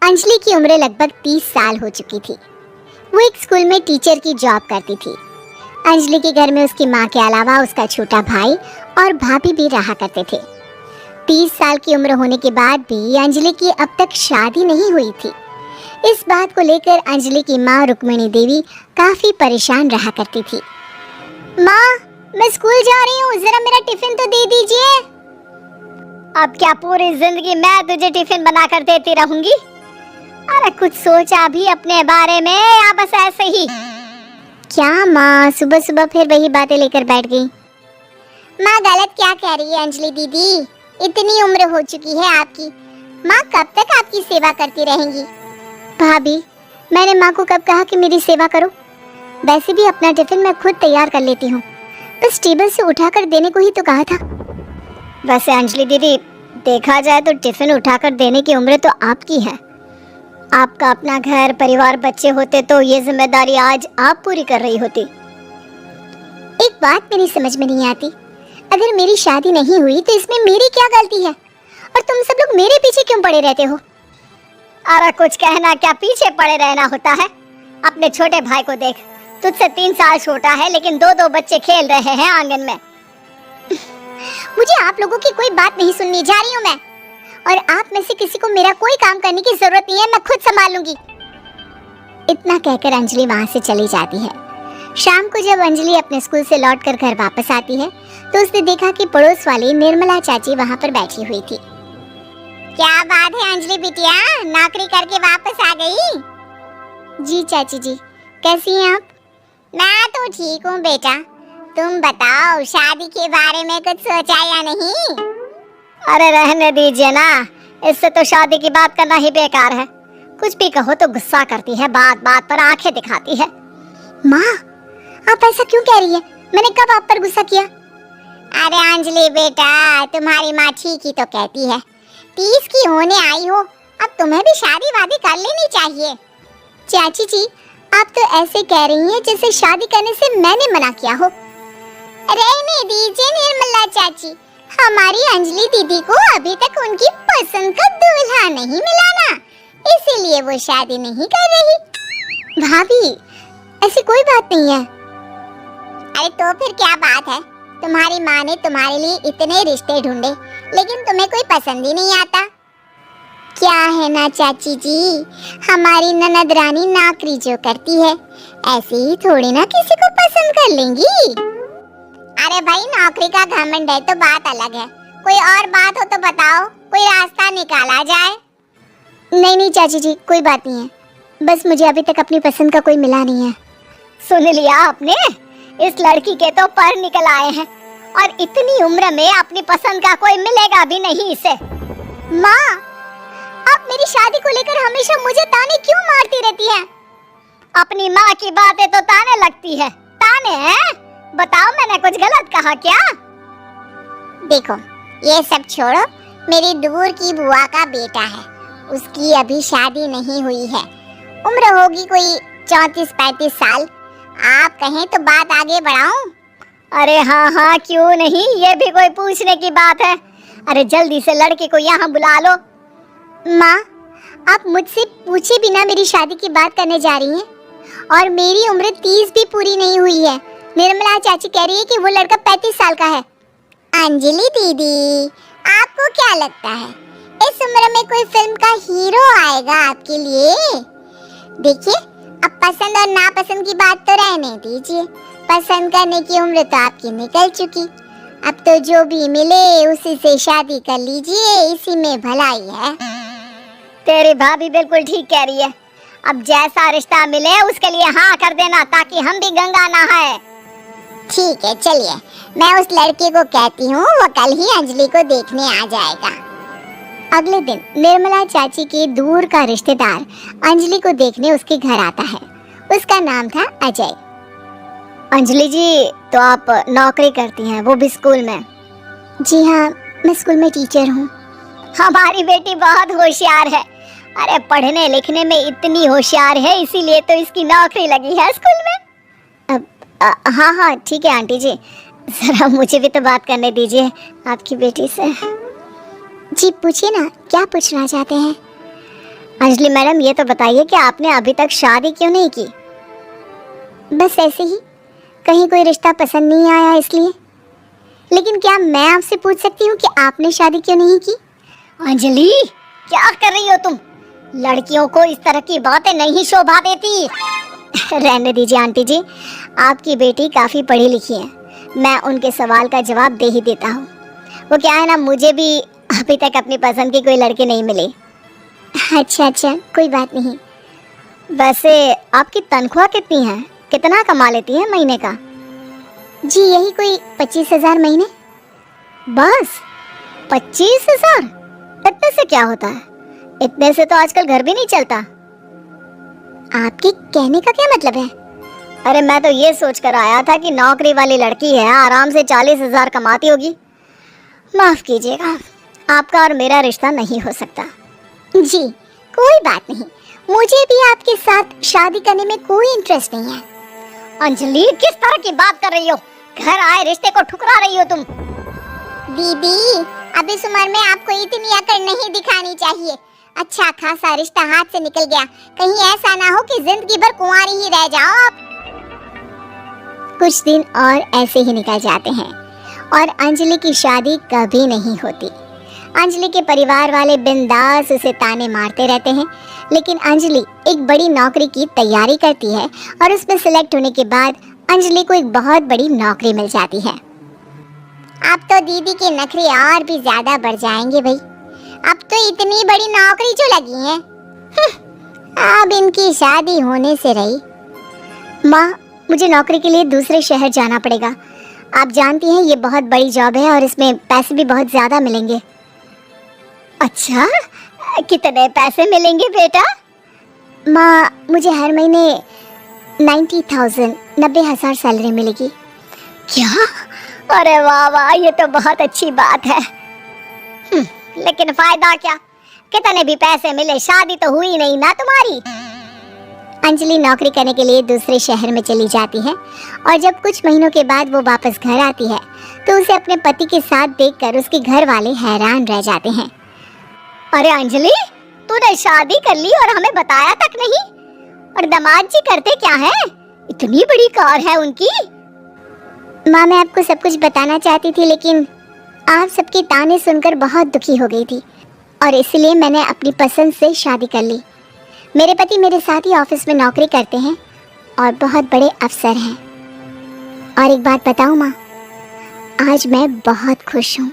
अंजलि की उम्र लगभग 30 साल हो चुकी थी। वो एक स्कूल में टीचर की जॉब करती थी। अंजलि के घर में उसकी माँ के अलावा उसका छोटा भाई और भाभी भी रहा करते थे। 30 साल की उम्र होने के बाद भी अंजलि की अब तक शादी नहीं हुई थी। इस बात को लेकर अंजलि की माँ रुक्मिणी देवी काफी परेशान रहा करती थी। माँ, मैं स्कूल जा रही हूँ, जरा मेरा टिफिन तो दे दीजिए। अब क्या पूरी जिंदगी मैं तुझे टिफिन बनाकर देती रहूंगी? अरे कुछ सोचा भी अपने बारे में या बस ऐसे ही? क्या माँ, सुबह सुबह फिर वही बातें लेकर बैठ गई। माँ गलत क्या कह रही है अंजलि दीदी? इतनी उम्र हो चुकी है आपकी, माँ कब तक आपकी सेवा करती रहेंगी? भाभी, मैंने माँ को कब कहा कि मेरी सेवा करो? वैसे भी अपना टिफिन मैं खुद तैयार कर लेती हूँ, बस टेबल से उठाकर देने को ही तो कहा था। वैसे अंजलि दीदी, देखा जाए तो टिफिन उठाकर देने की उम्र तो आपकी है। आपका अपना घर परिवार बच्चे होते तो ये जिम्मेदारी आज आप पूरी कर रही होती। एक बात मेरी समझ में नहीं आती, अगर मेरी शादी नहीं हुई तो इसमें मेरी क्या गलती है और तुम सब लोग मेरे पीछे क्यों पड़े रहते हो? अरे कुछ कहना क्या पीछे पड़े रहना होता है? अपने छोटे भाई को देख, तुझसे 3 साल छोटा है लेकिन 2-2 बच्चे खेल रहे हैं आंगन में। मुझे आप लोगों की कोई बात नहीं सुननी, जा रही हूँ मैं। और आप में से किसी को मेरा कोई काम करने की जरूरत नहीं है, मैं खुद संभाल लूंगी। इतना कहकर अंजलि वहां से चली जाती है। शाम को जब अंजलि अपने स्कूल से लौटकर घर वापस आती है तो उसने देखा कि पड़ोस वाली निर्मला चाची वहां पर बैठी हुई थी। क्या बात है अंजलि बिटिया, नौकरी करके वापस आ गई? जी चाची जी, कैसी हैं आप? मैं तो ठीक हूँ बेटा, तुम बताओ शादी के बारे में कुछ सोचा या नहीं? अरे रहने दीजिए ना, इससे तो शादी की बात करना ही बेकार है। कुछ भी कहो तो गुस्सा करती है, बात बात पर आंखें दिखाती है। माँ, आप ऐसा क्यों कह रही है? मैंने कब आप पर गुस्सा किया? अरे अंजलि बेटा, तुम्हारी माँ ठीक ही तो कहती है। 30 की होने आई हो, अब तुम्हें भी शादी वादी कर लेनी चाहिए। चाची जी, आप तो ऐसे कह रही हैं जैसे शादी करने से मैंने मना किया हो। रहने दीजिए निर्मला चाची, हमारी अंजलि दीदी को अभी तक उनकी पसंद का दूल्हा नहीं मिला ना, इसीलिए वो शादी नहीं कर रही। भाभी, ऐसी कोई बात नहीं है। अरे तो फिर क्या बात है? तुम्हारी माँ ने तुम्हारे लिए इतने रिश्ते ढूंढे लेकिन तुम्हें कोई पसंद ही नहीं आता। क्या है ना चाची जी, हमारी ननद रानी नौकरी जो करती है ऐसे ही थोड़ी ना किसी को पसंद कर लेंगी। अरे भाई, नौकरी का घमंड है तो बात अलग है, कोई और बात हो तो बताओ, कोई रास्ता निकाला जाए। नहीं नहीं चाची जी, कोई बात नहीं है, बस मुझे अभी तक अपनी पसंद का कोई मिला नहीं है। सुन लिया आपने, इस लड़की के तो पर निकल आए हैं और इतनी उम्र में अपनी पसंद का कोई मिलेगा भी नहीं इसे। माँ, आप मेरी शादी को लेकर हमेशा मुझे ताने क्यों मारती रहती हैं? अपनी माँ की बातें तो ताने लगती है। ताने हैं? बताओ, मैंने कुछ गलत कहा क्या? देखो, ये सब छोड़ो, मेरी दूर की बुआ का बेटा है, उसकी अभी शादी नहीं हुई है, उम्र होगी कोई 34-35 साल। आप कहें तो बात आगे बढ़ाऊं? अरे हाँ हाँ, क्यों नहीं, ये भी कोई पूछने की बात है। अरे जल्दी से लड़के को यहाँ बुला लो। माँ, आप मुझसे पूछे बिना मेरी शादी की बात करने जा रही हैं और मेरी उम्र 30 भी पूरी नहीं हुई है। निर्मला चाची कह रही है कि वो लड़का 35 साल का है। अंजलि दीदी, आपको क्या लगता है इस उम्र में कोई फिल्म का हीरो आएगा आपके लिए? देखिए, अब पसंद और नापसंद की बात तो रहने दीजिए, पसंद करने की उम्र तो आपकी निकल चुकी। अब तो जो भी मिले उसी से शादी कर लीजिए, इसी में भलाई है। तेरी भाभी बिल्कुल ठीक कह रही है, अब जैसा रिश्ता मिले उसके लिए हाँ कर देना ताकि हम भी गंगा नहाए। ठीक है, चलिए मैं उस लड़के को कहती हूँ, वो कल ही अंजलि को देखने आ जाएगा। अगले दिन निर्मला चाची के दूर का रिश्तेदार अंजलि को देखने उसके घर आता है। उसका नाम था अजय। अंजलि जी, तो आप नौकरी करती हैं, वो भी स्कूल में? जी हाँ, मैं स्कूल में टीचर हूँ। हमारी बेटी बहुत होशियार है। अरे पढ़ने लिखने में इतनी होशियार है, इसीलिए तो इसकी नौकरी लगी है स्कूल में। हाँ हाँ ठीक है आंटी जी, जरा मुझे भी तो बात करने दीजिए आपकी बेटी से। जी पूछिए ना, क्या पूछना चाहते हैं? अंजलि मैडम, ये तो बताइए कि आपने अभी तक शादी क्यों नहीं की? बस ऐसे ही, कहीं कोई रिश्ता पसंद नहीं आया इसलिए। लेकिन क्या मैं आपसे पूछ सकती हूँ कि आपने शादी क्यों नहीं की? अंजलि, क्या कर रही हो तुम? लड़कियों को इस तरह की बातें नहीं शोभा देती। रहने दीजिए आंटी जी, आपकी बेटी काफ़ी पढ़ी लिखी है, मैं उनके सवाल का जवाब दे ही देता हूँ। वो क्या है ना, मुझे भी अभी तक अपनी पसंद के कोई लड़के नहीं मिले। अच्छा, कोई बात नहीं। वैसे आपकी तनख्वाह कितनी है? कितना कमा लेती है महीने का? जी यही कोई 25,000 महीने। बस 25,000? इतने से क्या होता है? इतने से तो आजकल घर भी नहीं चलता। आपके कहने का क्या मतलब है? अरे मैं तो ये सोचकर आया था कि नौकरी वाली लड़की है, आराम से 40,000 कमाती होगी। माफ कीजिएगा, आपका और मेरा रिश्ता नहीं हो सकता। जी कोई बात नहीं, मुझे भी आपके साथ शादी करने में कोई इंटरेस्ट नहीं है। अंजलि, किस तरह की बात कर रही हो? घर आए रिश्ते को ठुकरा रही हो तुम। दीदी, अब इस उम्र में आपको इतनी अकड़ नहीं दिखानी चाहिए। अच्छा खासा रिश्ता हाथ से निकल गया, कहीं ऐसा ना हो कि जिंदगी भर कुंवारी ही रह जाओ आप। कुछ दिन और ऐसे ही निकल जाते हैं और अंजलि की शादी कभी नहीं होती। अंजलि के परिवार वाले बिंदास उसे ताने मारते रहते हैं, लेकिन अंजलि एक बड़ी नौकरी की तैयारी करती है और उसमें सिलेक्ट होने के बाद अंजलि को एक बहुत बड़ी नौकरी मिल जाती है। अब तो दीदी के नखरे और भी ज्यादा बढ़ जाएंगे भाई, अब तो इतनी बड़ी नौकरी जो लगी है। अब इनकी शादी होने से रही। माँ, मुझे नौकरी के लिए दूसरे शहर जाना पड़ेगा। आप जानती हैं ये बहुत बड़ी जॉब है और इसमें पैसे भी बहुत ज्यादा मिलेंगे। अच्छा, कितने पैसे मिलेंगे बेटा? माँ, मुझे हर महीने 90,000 सैलरी मिलेगी। क्या? अरे वाह वाह, ये तो बहुत अच्छी बात है। लेकिन फायदा क्या? कितने भी पैसे मिले, शादी तो हुई नहीं ना तुम्हारी। अंजलि नौकरी करने के लिए दूसरे शहर में चली जाती है और जब कुछ महीनों के बाद वो वापस घर आती है तो उसे अपने पति के साथ देखकर उसके घर वाले हैरान रह जाते हैं। अरे अंजलि, तूने शादी कर ली और हमें बताया तक नहीं। और दामाद जी करते क्या है? इतनी बड़ी कार है उनकी। माँ, मैं आपको सब कुछ बताना चाहती थी, लेकिन आप सबके ताने सुनकर बहुत दुखी हो गई थी और इसलिए मैंने अपनी पसंद से शादी कर ली। मेरे पति मेरे साथ ही ऑफिस में नौकरी करते हैं और बहुत बड़े अफसर हैं। और एक बात बताऊं माँ, आज मैं बहुत खुश हूँ।